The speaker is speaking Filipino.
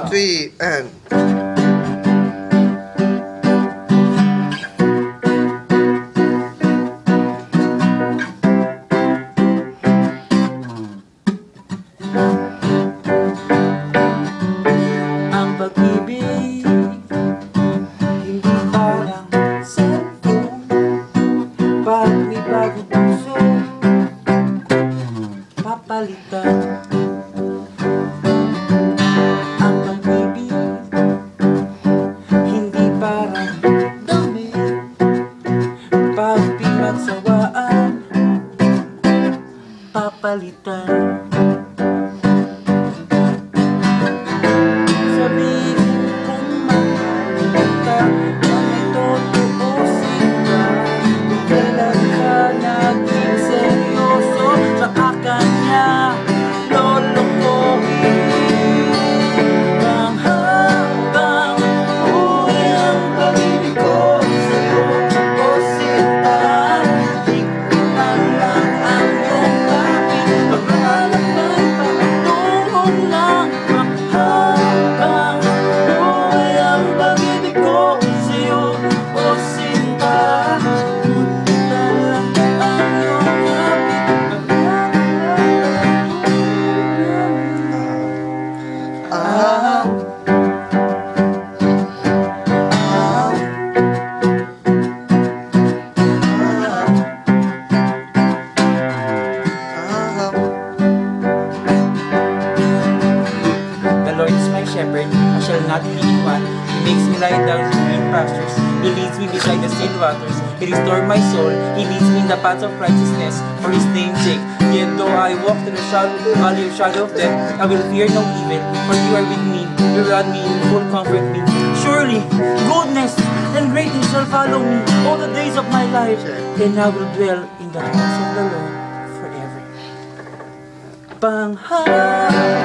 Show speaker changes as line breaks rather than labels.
3, and...
Ang pag-ibig hindi parang cellphone. Pag may bagong puso, papalitan. Ang pag-ibig hindi parang dami. Pag pinagsawaan, papalitan. Sabihin kong mahal ka, na may tutuusin ka. Kung kailan ka naging seryoso, saka niya lolokohin. Habang buhay ang pag-ibig ko sa'yo, o sinta, di ko na lang ang iyong kapit. Paglalakbay, pagtulong lang. Habang buhay ang pag-ibig ko sa'yo, o sinta, di ko na lang ang iyong kapit. The Lord is my shepherd, I shall not be in want. He makes me lie down in green pastures. He leads me beside the still waters. He restores my soul. He leads me in the paths of righteousness for His name's sake. Yet though I walk through the valley of shadow of death, I will fear no evil, for You are with me. You rod me in full comfort me. Surely goodness and greatness shall follow me all the days of my life, and I will dwell in the house of the Lord forever. Panghabang